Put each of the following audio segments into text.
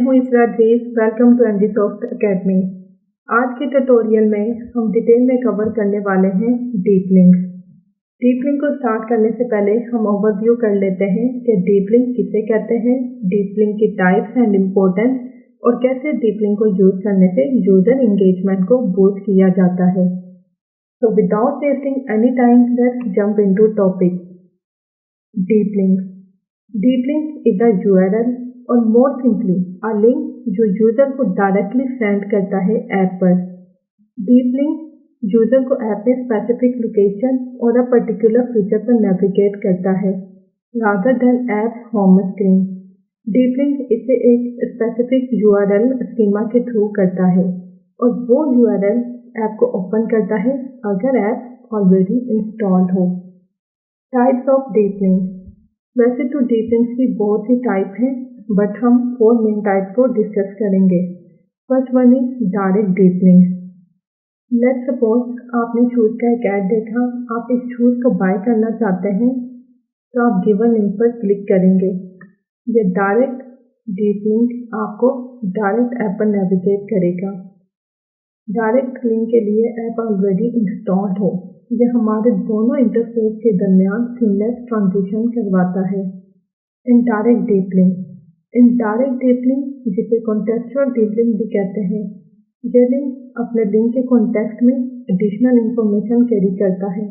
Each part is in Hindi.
हूँ Isra Dev. Welcome to MG soft academy. आज के ट्यूटोरियल में हम डिटेल में कवर करने वाले हैं डीप लिंक्स। डीप लिंक को स्टार्ट करने से पहले हम ओवरव्यू कर लेते हैं कि डीप लिंक किसे कहते हैं, डीप लिंक की टाइप्स एंड इम्पोर्टेंस और कैसे डीप लिंक को यूज करने से यूजर एंगेजमेंट को बूस्ट किया जाता है। So without wasting any time, let's jump into topic. Deep links. Deep link is a URL और more simply a link जो यूजर को डायरेक्टली सेंड करता है ऐप पर। डीप लिंक यूजर को ऐप में स्पेसिफिक लोकेशन और अ पर्टिकुलर फीचर पर नेविगेट करता है rather than app home screen. Deep link इसे एक स्पेसिफिक URL स्कीमा के थ्रू करता है और वो URL ऐप को ओपन करता है अगर ऐप ऑलरेडी इंस्टॉल्ड हो। Types of deep link. वैसे तो डीप लिंक्स की बहुत ही टाइप हैं, बट हम 4 मेन टाइप को डिस्कस करेंगे। First one is direct deep links. Let's suppose आपने शूज का एक ऐड देखा, आप इस शूज को बाय करना चाहते हैं तो आप गिवन लिंक पर क्लिक करेंगे। ये डायरेक्ट डीप लिंक आपको डायरेक्ट ऐप पर नेविगेट करेगा। डायरेक्ट लिंक के लिए ऐप ऑलरेडी इंस्टॉल्ड हो, यह हमारे दोनों इंटरफेस के दरमियान सीमलेस ट्रांजिशन करवाता है। Indirect deep link. Indirect deep link जिसे कॉन्टेक्चुअल डीप लिंक भी कहते हैं, यह लिंक अपने लिंक के कॉन्टेक्स्ट में एडिशनल इंफॉर्मेशन कैरी करता है।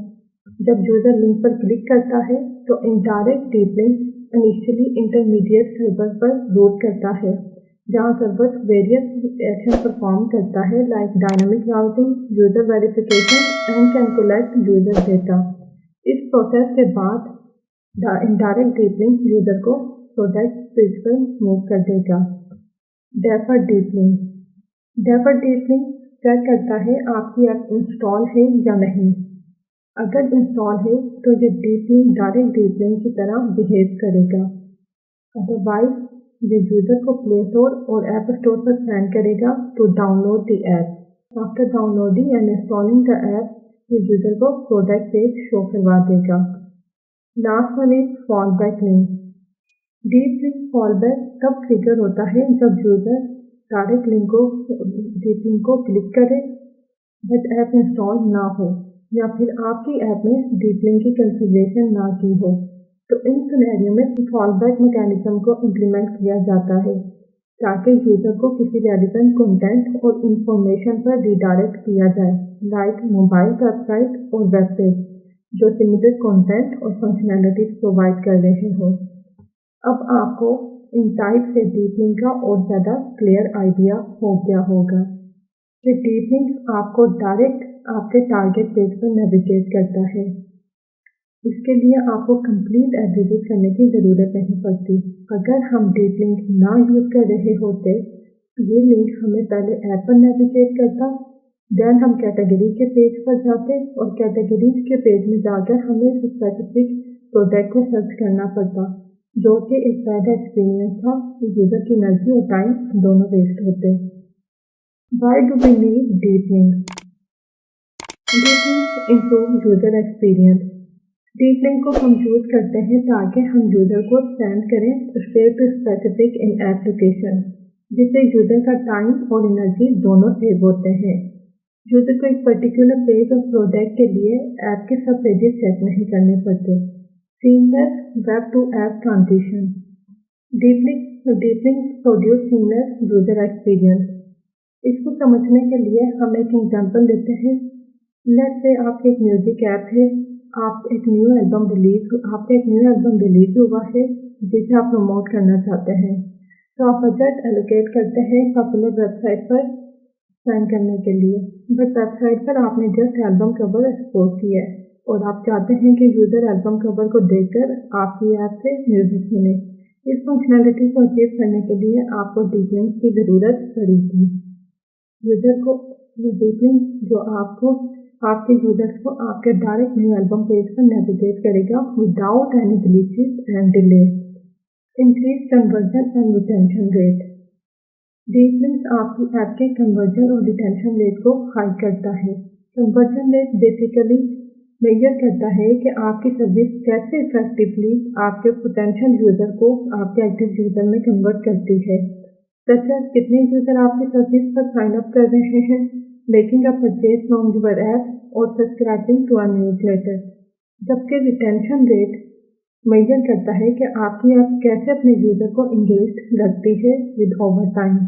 जब यूजर लिंक पर क्लिक करता है तो indirect deep link initially intermediate server पर रूट करता है, जहाँ सर्वर वेरियस एक्शन परफॉर्म करता है like dynamic routing, user verification and can collect user data. इस प्रोसेस के बाद इनडायरेक्ट डीप लिंक यूजर को प्रोडक्ट पेज पर मूव कर देगा। Deferred deep link. Deferred deep link check करता है आपकी ऐप इंस्टॉल है या नहीं। अगर इंस्टॉल है तो ये deep link direct deep link की तरह बिहेव करेगा। अदरवाइज ये यूजर को प्ले स्टोर और ऐप स्टोर पर सेंड करेगा to download the app. After downloading and installing the app, ये यूजर को प्रोडक्ट पेज शो करवा देगा। Last one is fallback link. Deep link fallback तब ट्रिगर होता है जब यूजर डायरेक्ट डीप लिंक को क्लिक करे बट ऐप इंस्टॉल ना हो या फिर आपकी ऐप में डीप लिंक की कॉन्फ़िगरेशन ना की हो, तो इन सिनेरियो में फॉलबैक मैकेनिज्म को इम्प्लीमेंट किया जाता है ताकि यूजर को किसी रेलिवेंट कंटेंट और इंफॉर्मेशन पर रिडायरेक्ट किया जाए लाइक मोबाइल वेबसाइट और वेब पेज जो सिमिलर कंटेंट और फंक्शनैलिटीज प्रोवाइड कर रहे हो। अब आपको इन टाइप से डीप लिंक का और ज़्यादा क्लियर आइडिया हो गया होगा कि डीप लिंक आपको डायरेक्ट आपके टारगेट पेज पर नेविगेट करता है। इसके लिए आपको कंप्लीट एडिट करने की ज़रूरत नहीं पड़ती। अगर हम डीप लिंक ना यूज़ कर रहे होते तो ये लिंक हमें पहले ऐप पर नेविगेट करता, देन हम कैटेगरी के पेज पर जाते और कैटेगरीज के पेज में जाकर हमें स्पेसिफिक प्रोडक्ट को सर्च करना पड़ता, जो कि एक बैड एक्सपीरियंस था। यूज़र की एनर्जी और टाइम दोनों वेस्ट होते। Why do we need deep link? Deep link improve user experience. Deep link को हम यूज़ करते हैं ताकि हम यूज़र को सेंड करें straight to specific in app location, जिससे यूज़र का टाइम और एनर्जी दोनों सेव होते हैं। यूज़र को एक पर्टिकुलर पेज और प्रोडक्ट के लिए ऐप के सब पेजेस चेक नहीं करने पड़ते। Seamless web two app transition. Deep link produce seamless user experience. इसको समझने के लिए हम एक एग्जांपल लेते हैं। लेट्स से आपके एक म्यूजिक ऐप है, आपका एक न्यू एल्बम रिलीज हुआ है जिसे आप प्रमोट करना चाहते हैं, तो आप बजट एलोकेट करते हैं पॉपुलर वेबसाइट पर साइन करने के लिए। बट वेबसाइट पर आपने जस्ट एल्बम कवर एक्सपोज किया है और आप चाहते हैं कि यूजर एल्बम कवर को देखकर आपकी ऐप से म्यूजिक सुने। इस फंक्शनैलिटी को अचीव करने के लिए आपको डीप लिंक की ज़रूरत पड़ेगी। यूजर को ये डीप लिंक जो आपके यूजर्स को आपके डायरेक्ट न्यू एल्बम पेज पर नेविगेट करेगा without any glitches and delay. Increase conversion and retention rate. Deep links आपकी ऐप के कन्वर्जन और रिटेंशन रेट को हाई करता है। कन्वर्जन रेट बेसिकली मेजर करता है कि आपकी सर्विस कैसे इफेक्टिवली आपके पोटेंशियल यूजर को आपके एक्टिव यूजर में कन्वर्ट करती है। सच है कितने यूजर आपकी सर्विस पर साइन अप कर रहे हैं, making a purchase from your app और सब्सक्राइबिंग टू अ न्यूज़लेटर, जबकि रिटेंशन रेट मेजर करता है कि आपकी ऐप कैसे अपने यूजर को एंगेज रखती है with over time.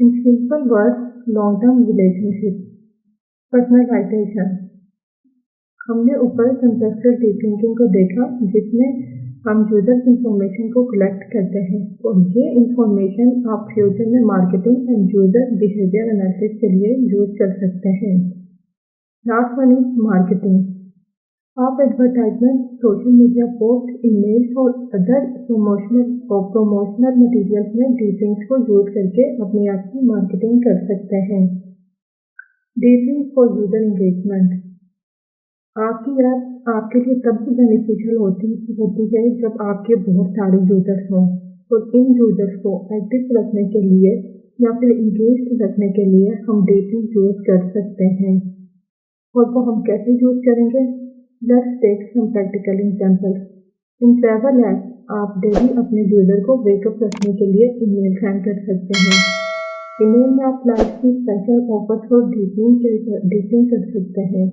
In simple words, long term relationship, personalisation. हमने ऊपर कंटेक्चुअल डीप थिंकिंग को देखा, जिसमें हम यूजर इंफॉर्मेशन को कलेक्ट करते हैं और ये इंफॉर्मेशन आप फ्यूचर में marketing and user behaviour analysis के लिए यूज कर सकते हैं। Last one is marketing. आप advertisement, social media post, emails और अदर प्रमोशनल मटेरियल्स में डीप लिंक्स को यूज करके अपने ऐप की मार्केटिंग कर सकते हैं। Deep links for user engagement. आपकी ऐप आपके लिए तब से बेनिफिशियल होती है जब आपके बहुत सारे यूजर्स हों, और इन यूजर्स को एक्टिव रखने के लिए या फिर इंगेज रखने के लिए हम डेली यूज कर सकते हैं। और वो हम कैसे यूज करेंगे? Let's take some practical example. In travel app आप डेली अपने यूजर को वेकअप रखने के लिए ईमेल सेंड कर सकते हैं। ईमेल में आप फ्लाइट की स्पेशल ऑफर्स और डीपिंग कर सकते हैं।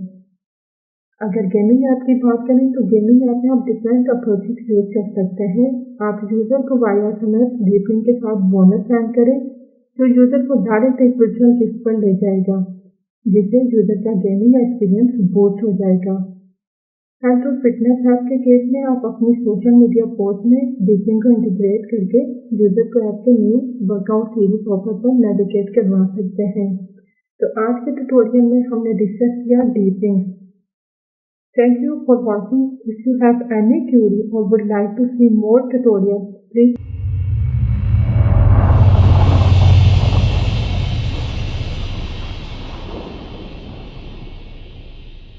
अगर गेमिंग ऐप की बात करें तो गेमिंग ऐप में आप डिफरेंट अप्रोचेस यूज कर सकते हैं। आप यूजर को वाया SMS डीपिंग के साथ बोनस सेंड करें, जो यूजर को डायरेक्ट एक वर्चुअल गिफ्ट पर ले जाएगा, जिससे यूजर का गेमिंग एक्सपीरियंस बूस्ट हो जाएगा। हेल्थ और फिटनेस ऐप के केस में आप अपनी सोशल मीडिया पोस्ट में डीपिंग को इंटीग्रेट करके यूजर को ऐप के न्यू वर्कआउट सीरीज ऑफर पर नेविगेट करवा सकते हैं। तो आज के ट्यूटोरियल में हमने डिस्कस किया डीपिंग। Thank you for watching. If you have any query or would like to see more tutorials, please